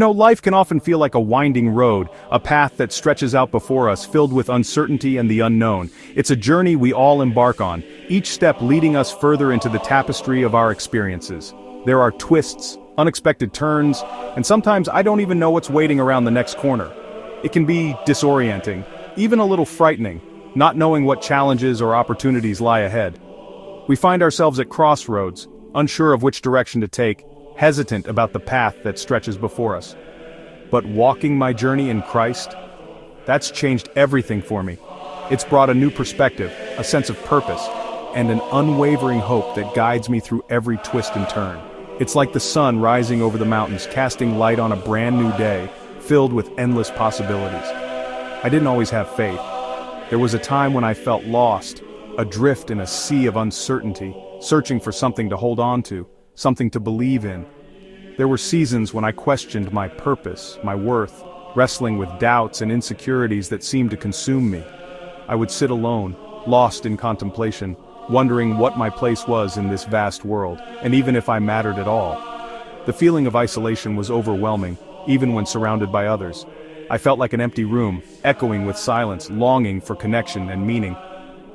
Life can often feel like a winding road, a path that stretches out before us filled with uncertainty and the unknown. It's a journey we all embark on, each step leading us further into the tapestry of our experiences. There are twists, unexpected turns, and sometimes I don't even know what's waiting around the next corner. It can be disorienting, even a little frightening, not knowing what challenges or opportunities lie ahead. We find ourselves at crossroads, unsure of which direction to take, hesitant about the path that stretches before us. But walking my journey in Christ, that's changed everything for me. It's brought a new perspective, a sense of purpose, and an unwavering hope that guides me through every twist and turn. It's like the sun rising over the mountains, casting light on a brand new day, filled with endless possibilities. I didn't always have faith. There was a time when I felt lost, adrift in a sea of uncertainty, searching for something to hold on to, something to believe in. There were seasons when I questioned my purpose, my worth, wrestling with doubts and insecurities that seemed to consume me. I would sit alone, lost in contemplation, wondering what my place was in this vast world, and even if I mattered at all. The feeling of isolation was overwhelming, even when surrounded by others. I felt like an empty room, echoing with silence, longing for connection and meaning.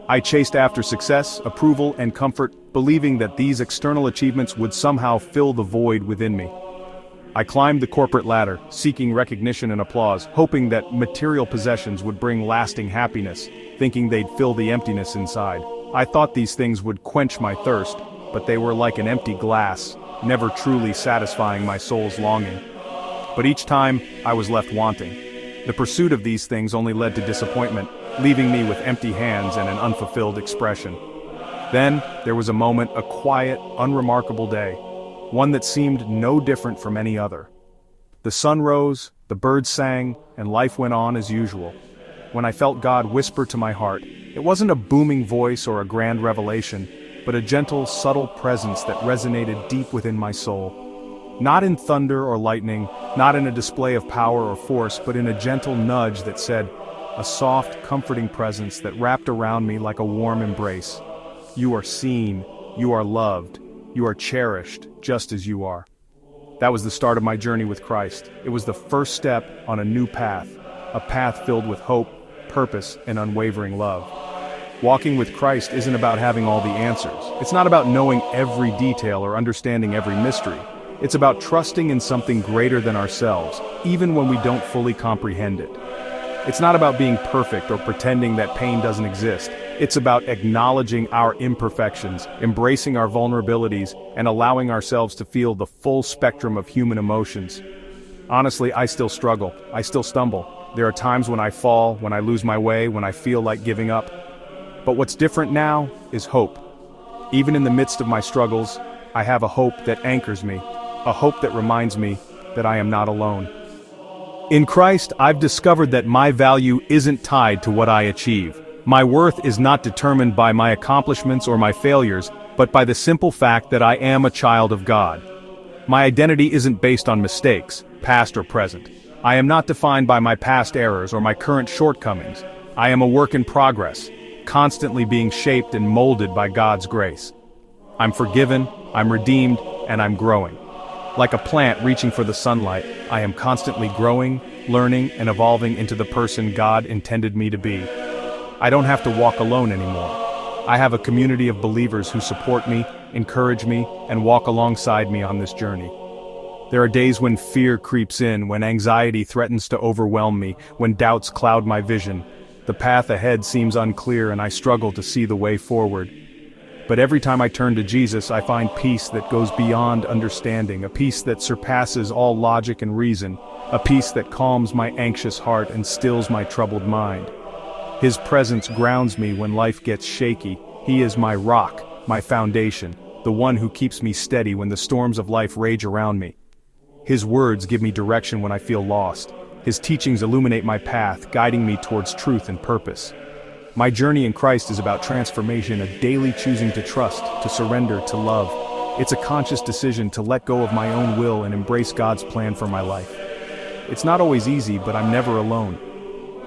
I chased after success, approval, and comfort, believing that these external achievements would somehow fill the void within me. I climbed the corporate ladder, seeking recognition and applause, hoping that material possessions would bring lasting happiness, thinking they'd fill the emptiness inside. I thought these things would quench my thirst, but they were like an empty glass, never truly satisfying my soul's longing. But each time, I was left wanting. The pursuit of these things only led to disappointment, leaving me with empty hands and an unfulfilled expression. Then, there was a moment, a quiet, unremarkable day, one that seemed no different from any other. The sun rose, the birds sang, and life went on as usual. When I felt God whisper to my heart, it wasn't a booming voice or a grand revelation, but a gentle, subtle presence that resonated deep within my soul. Not in thunder or lightning, not in a display of power or force, but in a gentle nudge that said, a soft, comforting presence that wrapped around me like a warm embrace. You are seen, you are loved, you are cherished, just as you are. That was the start of my journey with Christ. It was the first step on a new path, a path filled with hope, purpose, and unwavering love. Walking with Christ isn't about having all the answers. It's not about knowing every detail or understanding every mystery. It's about trusting in something greater than ourselves, even when we don't fully comprehend it. It's not about being perfect or pretending that pain doesn't exist. It's about acknowledging our imperfections, embracing our vulnerabilities, and allowing ourselves to feel the full spectrum of human emotions. Honestly, I still struggle. I still stumble. There are times when I fall, when I lose my way, when I feel like giving up. But what's different now is hope. Even in the midst of my struggles, I have a hope that anchors me, a hope that reminds me that I am not alone. In Christ, I've discovered that my value isn't tied to what I achieve. My worth is not determined by my accomplishments or my failures, but by the simple fact that I am a child of God. My identity isn't based on mistakes, past or present. I am not defined by my past errors or my current shortcomings. I am a work in progress, constantly being shaped and molded by God's grace. I'm forgiven, I'm redeemed, and I'm growing. Like a plant reaching for the sunlight, I am constantly growing, learning, and evolving into the person God intended me to be. I don't have to walk alone anymore. I have a community of believers who support me, encourage me, and walk alongside me on this journey. There are days when fear creeps in, when anxiety threatens to overwhelm me, when doubts cloud my vision. The path ahead seems unclear and I struggle to see the way forward. But every time I turn to Jesus, I find peace that goes beyond understanding, a peace that surpasses all logic and reason, a peace that calms my anxious heart and stills my troubled mind. His presence grounds me when life gets shaky. He is my rock, my foundation, the one who keeps me steady when the storms of life rage around me. His words give me direction when I feel lost. His teachings illuminate my path, guiding me towards truth and purpose. My journey in Christ is about transformation, a daily choosing to trust, to surrender, to love. It's a conscious decision to let go of my own will and embrace God's plan for my life. It's not always easy, but I'm never alone.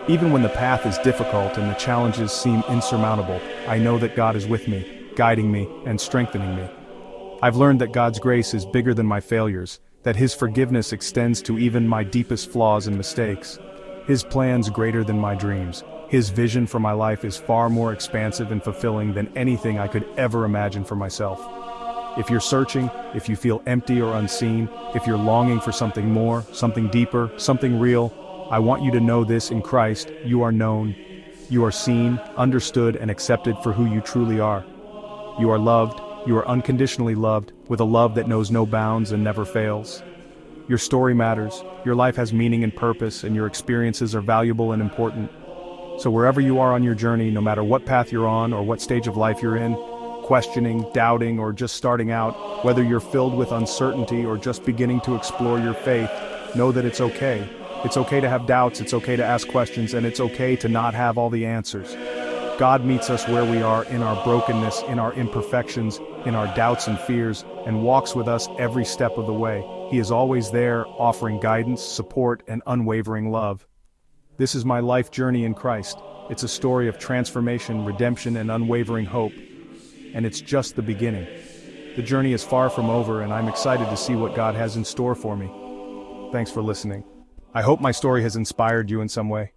Even when the path is difficult and the challenges seem insurmountable, I know that God is with me, guiding me and strengthening me. I've learned that God's grace is bigger than my failures, that His forgiveness extends to even my deepest flaws and mistakes. His plan's greater than my dreams. His vision for my life is far more expansive and fulfilling than anything I could ever imagine for myself. If you're searching, if you feel empty or unseen, if you're longing for something more, something deeper, something real, I want you to know this: in Christ, you are known. You are seen, understood, and accepted for who you truly are. You are loved, you are unconditionally loved, with a love that knows no bounds and never fails. Your story matters, your life has meaning and purpose, and your experiences are valuable and important. So wherever you are on your journey, no matter what path you're on or what stage of life you're in, questioning, doubting, or just starting out, whether you're filled with uncertainty or just beginning to explore your faith, know that it's okay. It's okay to have doubts, it's okay to ask questions, and it's okay to not have all the answers. God meets us where we are, in our brokenness, in our imperfections, in our doubts and fears, and walks with us every step of the way. He is always there, offering guidance, support, and unwavering love. This is my life journey in Christ. It's a story of transformation, redemption, and unwavering hope. And it's just the beginning. The journey is far from over, and I'm excited to see what God has in store for me. Thanks for listening. I hope my story has inspired you in some way.